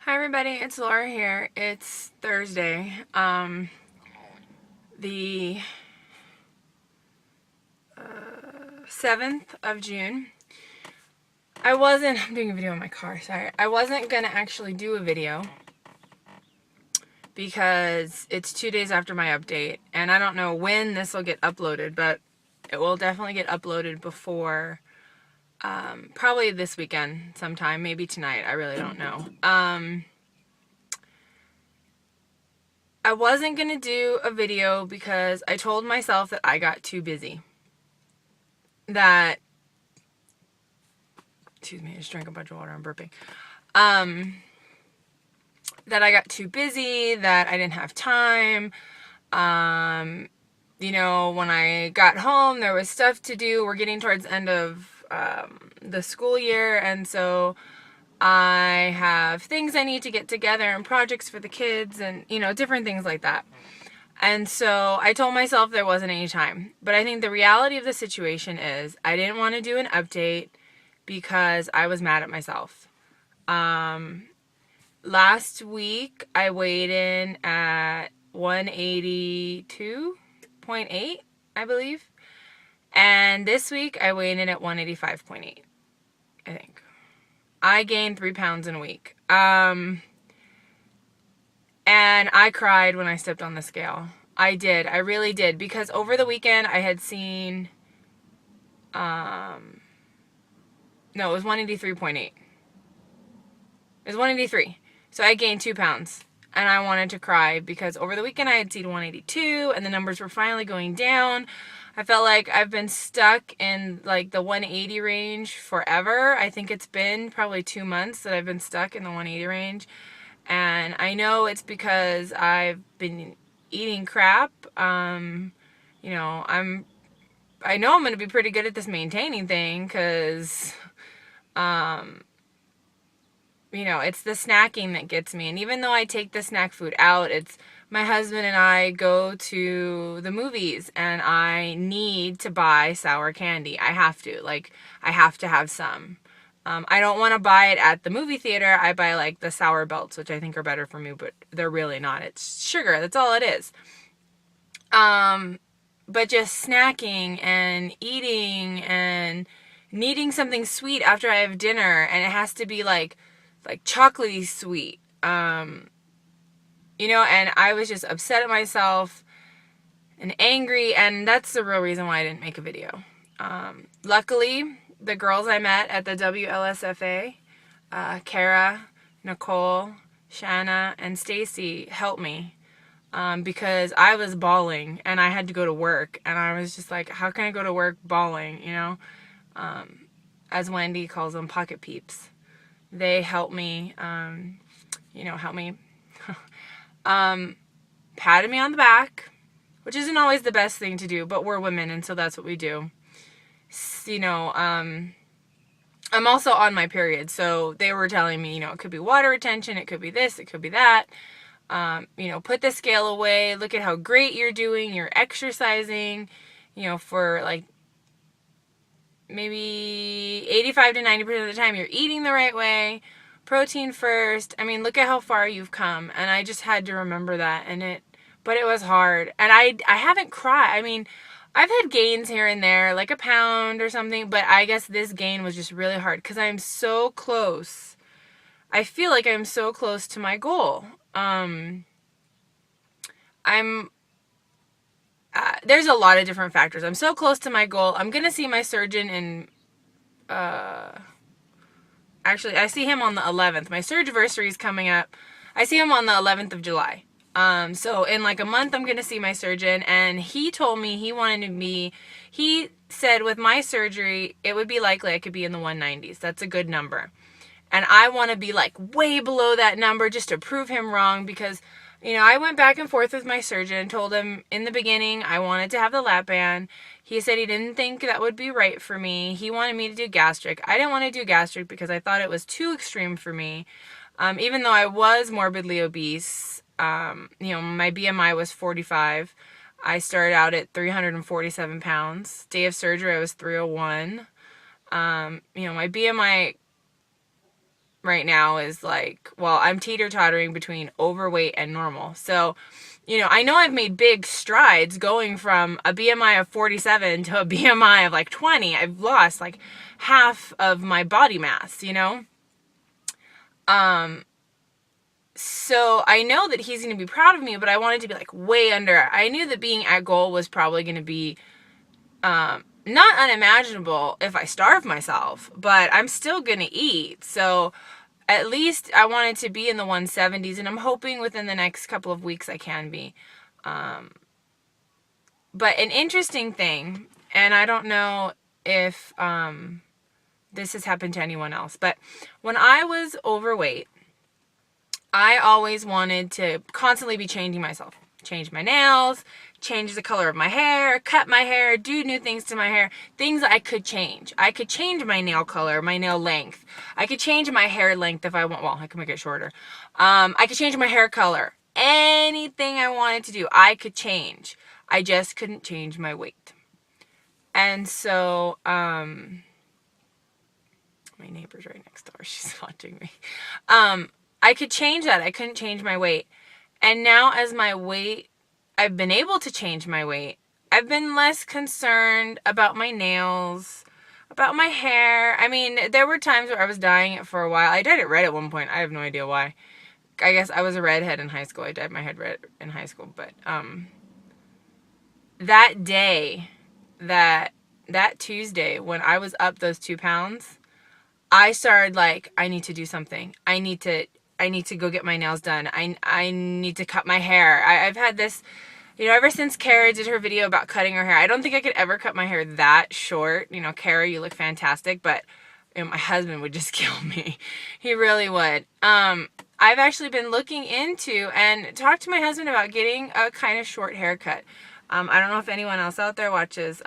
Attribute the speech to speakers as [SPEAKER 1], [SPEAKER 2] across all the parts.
[SPEAKER 1] Hi everybody, it's Laura here. It's Thursday, the 7th of June. I'm doing a video in my car, sorry. I wasn't gonna actually do a video because it's 2 days after my update, and I don't know when this will get uploaded, but it will definitely get uploaded before, probably this weekend sometime, maybe tonight, I really don't know. I wasn't going to do a video because I told myself that I got too busy. Excuse me, I just drank a bunch of water, I'm burping. That I got too busy, that I didn't have time. When I got home, there was stuff to do. We're getting towards the end of the school year, and so I have things I need to get together and projects for the kids and, different things like that. And so I told myself there wasn't any time. But I think the reality of the situation is I didn't want to do an update because I was mad at myself. Last week I weighed in at 182.8, I believe. And this week I weighed in at 185.8, I think. I gained 3 pounds in a week. And I cried when I stepped on the scale. I did. I really did. Because over the weekend I had seen, no, it was 183.8. It was 183. So I gained 2 pounds. And I wanted to cry because over the weekend I had seen 182 and the numbers were finally going down. I felt like I've been stuck in like the 180 range forever. I think it's been probably 2 months that I've been stuck in the 180 range. And I know it's because I've been eating crap. I know I'm going to be pretty good at this maintaining thing because, it's the snacking that gets me. And even though I take the snack food out, it's my husband and I go to the movies and I need to buy sour candy. I have to. I have to have some. I don't want to buy it at the movie theater. I buy like the sour belts, which I think are better for me, but they're really not. It's sugar. That's all it is. But just snacking and eating and needing something sweet after I have dinner, and it has to be like chocolatey sweet. And I was just upset at myself and angry, and that's the real reason why I didn't make a video. Luckily, the girls I met at the WLSFA, Kara, Nicole, Shanna, and Stacy helped me because I was bawling and I had to go to work, and I was just like, how can I go to work bawling, as Wendy calls them, pocket peeps. They helped me, help me, patted me on the back, which isn't always the best thing to do, but we're women, and so that's what we do. I'm also on my period, so they were telling me, it could be water retention, it could be this, it could be that. Put the scale away, look at how great you're doing, you're exercising, for like maybe 85 to 90% of the time you're eating the right way, protein first. I mean, look at how far you've come. And I just had to remember that, but it was hard. And I haven't cried. I mean, I've had gains here and there, like a pound or something, but I guess this gain was just really hard because I'm so close. I feel like I'm so close to my goal. There's a lot of different factors. I'm so close to my goal. I'm going to see my surgeon in, actually, I see him on the 11th. My surgeversary is coming up. I see him on the 11th of July. So in like a month, I'm going to see my surgeon, and he told me he said with my surgery, it would be likely I could be in the 190s. That's a good number. And I want to be like way below that number just to prove him wrong because, I went back and forth with my surgeon, told him in the beginning I wanted to have the lap band. He said he didn't think that would be right for me. He wanted me to do gastric. I didn't want to do gastric because I thought it was too extreme for me. Even though I was morbidly obese, my BMI was 45. I started out at 347 pounds. Day of surgery, I was 301. My BMI right now is like, well, I'm teeter-tottering between overweight and normal. So, I know I've made big strides going from a BMI of 47 to a BMI of like 20. I've lost like half of my body mass, So I know that he's going to be proud of me, but I wanted to be like way under. I knew that being at goal was probably going to be not unimaginable if I starve myself, but I'm still going to eat. So at least I wanted to be in the 170s, and I'm hoping within the next couple of weeks I can be. But an interesting thing, and I don't know if this has happened to anyone else, but when I was overweight, I always wanted to constantly be changing myself. Change my nails, change the color of my hair, cut my hair, do new things to my hair. Things I could change. I could change my nail color, my nail length. I could change my hair length if I want. Well, I could make it shorter. I could change my hair color. Anything I wanted to do, I could change. I just couldn't change my weight. And so, my neighbor's right next door. She's watching me. I could change that. I couldn't change my weight. And now as my weight, I've been able to change my weight. I've been less concerned about my nails, about my hair. I mean, there were times where I was dyeing it for a while. I dyed it red at one point. I have no idea why. I guess I was a redhead in high school. I dyed my head red in high school. But that day, that Tuesday, when I was up those 2 pounds, I started like, I need to do something. I need to go get my nails done. I need to cut my hair. I've had this, ever since Kara did her video about cutting her hair. I don't think I could ever cut my hair that short. Kara, you look fantastic, but my husband would just kill me. He really would. I've actually been looking into and talked to my husband about getting a kind of short haircut. I don't know if anyone else out there watches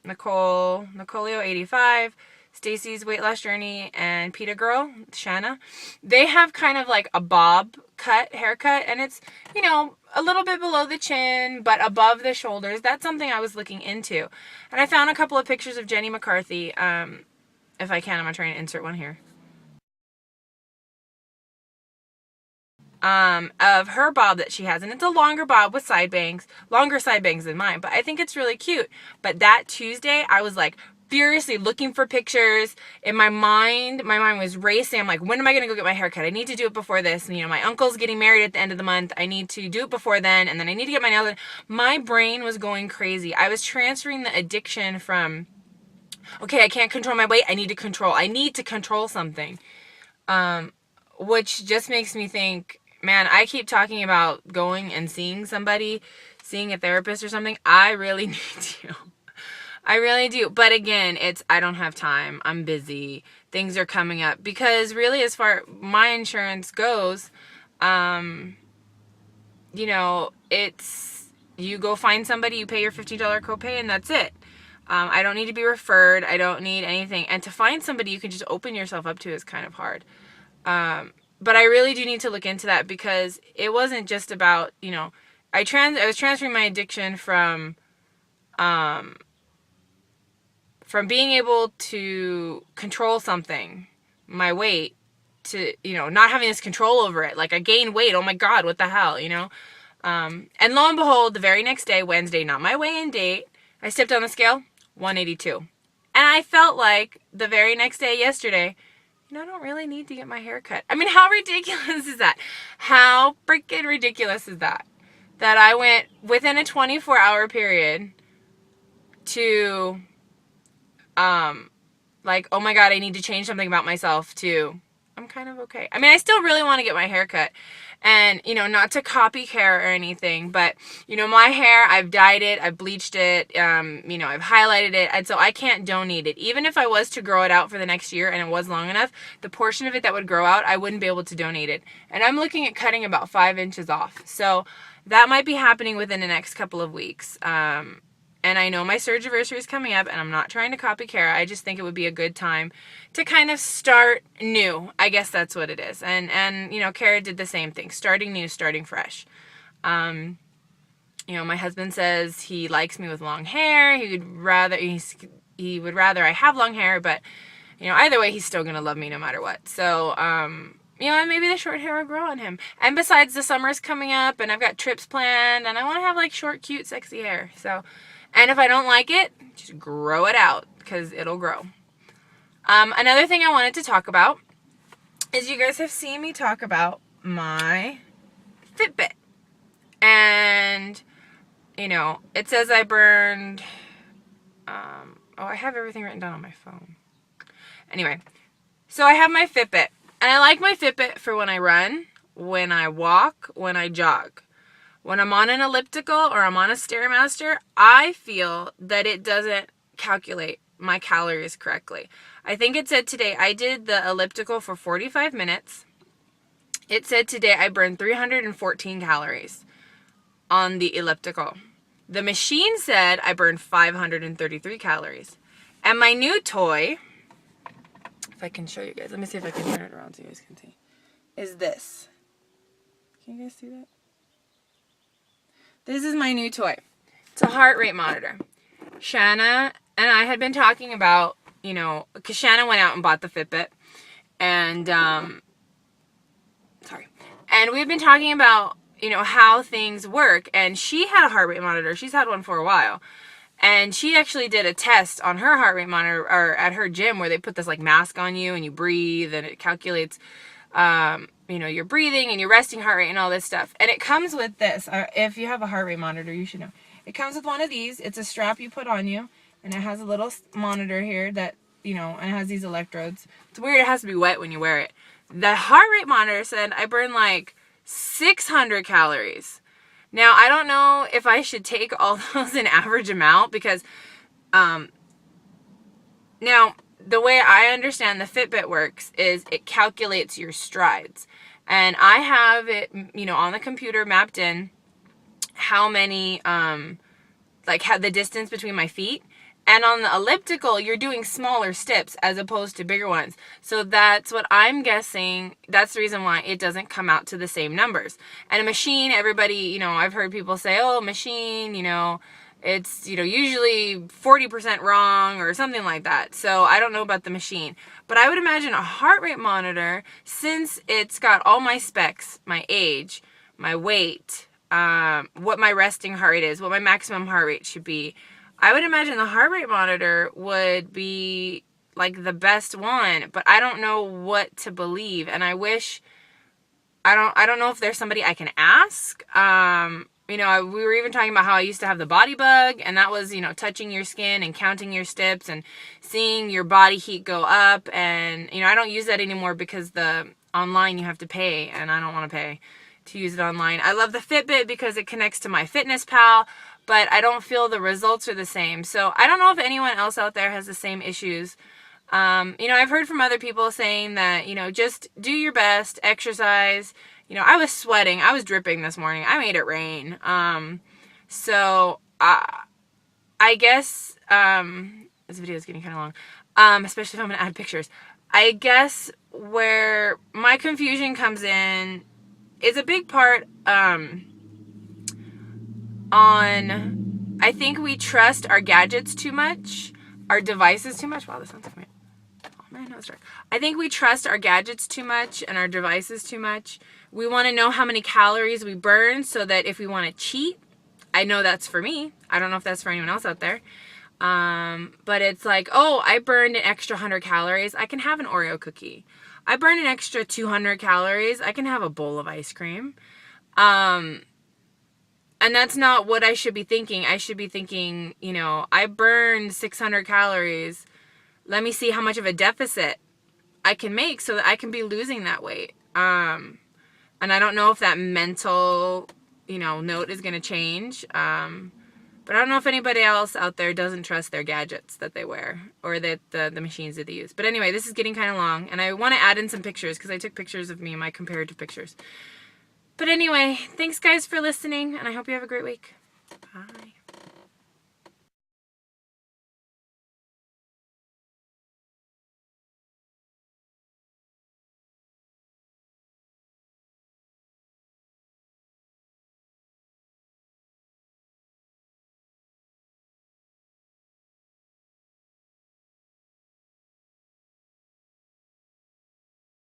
[SPEAKER 1] Nicoleo85, Stacy's Weight Loss Journey, and PETA Girl, Shanna. They have kind of like a bob cut haircut, and it's, a little bit below the chin, but above the shoulders. That's something I was looking into. And I found a couple of pictures of Jenny McCarthy. If I can, I'm going to try and insert one here. Of her bob that she has, and it's a longer bob with side bangs, longer side bangs than mine, but I think it's really cute. But that Tuesday, I was like furiously looking for pictures in my mind was racing. I'm like, when am I gonna go get my hair cut? I need to do it before this. And, my uncle's getting married at the end of the month. I need to do it before then, and then I need to get my nails done. My brain was going crazy. I was transferring the addiction from, okay, I can't control my weight, I need to control something, which just makes me think, man, I keep talking about going and seeing somebody, seeing a therapist or something. I really need to. I really do. But again, I don't have time. I'm busy. Things are coming up. Because really, as far my insurance goes, it's, you go find somebody, you pay your $15 copay, and that's it. I don't need to be referred. I don't need anything. And to find somebody you can just open yourself up to is kind of hard. But I really do need to look into that, because it wasn't just about, I was transferring my addiction from being able to control something, my weight, to, not having this control over it. Like, I gained weight. Oh my God, what the hell, and lo and behold, the very next day, Wednesday, not my weigh-in date, I stepped on the scale, 182. And I felt like the very next day, yesterday, I don't really need to get my hair cut. I mean, how ridiculous is that? How freaking ridiculous is that? That I went within a 24-hour period to, like, oh my God, I need to change something about myself, to, I'm kind of okay. I mean, I still really want to get my hair cut. And, not to copy Kara or anything, but, my hair, I've dyed it, I've bleached it, I've highlighted it, and so I can't donate it. Even if I was to grow it out for the next year and it was long enough, the portion of it that would grow out, I wouldn't be able to donate it. And I'm looking at cutting about 5 inches off. So that might be happening within the next couple of weeks. And I know my surge anniversary is coming up, and I'm not trying to copy Kara. I just think it would be a good time to kind of start new. I guess that's what it is. And Kara did the same thing. Starting new, starting fresh. My husband says he likes me with long hair. He would rather I have long hair, but you know, either way, he's still going to love me no matter what. So, you know, and maybe the short hair will grow on him. And besides, the summer's coming up, and I've got trips planned, and I want to have, like, short, cute, sexy hair. So, and if I don't like it, just grow it out, because it'll grow. Another thing I wanted to talk about is you guys have seen me talk about my Fitbit. And, you know, it says I burned, I have everything written down on my phone. Anyway, so I have my Fitbit. And I like my Fitbit for when I run, when I walk, when I jog. When I'm on an elliptical or I'm on a Stairmaster, I feel that it doesn't calculate my calories correctly. I think it said today, I did the elliptical for 45 minutes. It said today I burned 314 calories on the elliptical. The machine said I burned 533 calories. And my new toy, if I can show you guys, let me see if I can turn it around so you guys can see, is this. Can you guys see that? This is my new toy. It's a heart rate monitor. Shanna and I had been talking about, you know, because Shanna went out and bought the Fitbit. And, and we've been talking about, you know, how things work. And she had a heart rate monitor. She's had one for a while. And she actually did a test on her heart rate monitor, or at her gym, where they put this like mask on you and you breathe and it calculates, you know, your breathing and your resting heart rate and all this stuff. And it comes with this. If you have a heart rate monitor, you should know. It comes with one of these. It's a strap you put on you, and it has a little monitor here that, you know, and it has these electrodes. It's weird. It has to be wet when you wear it. The heart rate monitor said I burned like 600 calories. Now, I don't know if I should take all those in average amount, because now the way I understand the Fitbit works is it calculates your strides. And I have it, you know, on the computer mapped in how many, like the distance between my feet. And on the elliptical, you're doing smaller steps as opposed to bigger ones. So that's what I'm guessing. That's the reason why it doesn't come out to the same numbers. And a machine, everybody, you know, I've heard people say, oh, machine, you know, it's, you know, usually 40% wrong or something like that. So I don't know about the machine. But I would imagine a heart rate monitor, since it's got all my specs, my age, my weight, what my resting heart rate is, what my maximum heart rate should be, I would imagine the heart rate monitor would be like the best one, but I don't know what to believe. And I wish, I don't know if there's somebody I can ask. You know, we were even talking about how I used to have the body bug, and that was, you know, touching your skin and counting your steps and seeing your body heat go up. And, you know, I don't use that anymore because the online you have to pay, and I don't want to pay to use it online. I love the Fitbit because it connects to MyFitnessPal, but I don't feel the results are the same. So I don't know if anyone else out there has the same issues. You know, I've heard from other people saying that, you know, just do your best, exercise. You know, I was sweating. I was dripping this morning. I made it rain. So I guess, this video is getting kind of long, especially if I'm going to add pictures. I guess where my confusion comes in is a big part, on, I think we trust our gadgets too much, our devices too much. Wow, this sounds like me. Oh man, no, it's dark. I think we trust our gadgets too much and our devices too much. We want to know how many calories we burn so that if we want to cheat, I know that's for me. I don't know if that's for anyone else out there. But it's like, oh, I burned an extra 100 calories. I can have an Oreo cookie. I burned an extra 200 calories. I can have a bowl of ice cream. And that's not what I should be thinking. I should be thinking, you know, I burned 600 calories. Let me see how much of a deficit I can make so that I can be losing that weight. And I don't know if that mental, you know, note is going to change. But I don't know if anybody else out there doesn't trust their gadgets that they wear or that the machines that they use. But anyway, this is getting kind of long. And I want to add in some pictures because I took pictures of me and my comparative pictures. But anyway, thanks guys for listening, and I hope you have a great week. Bye.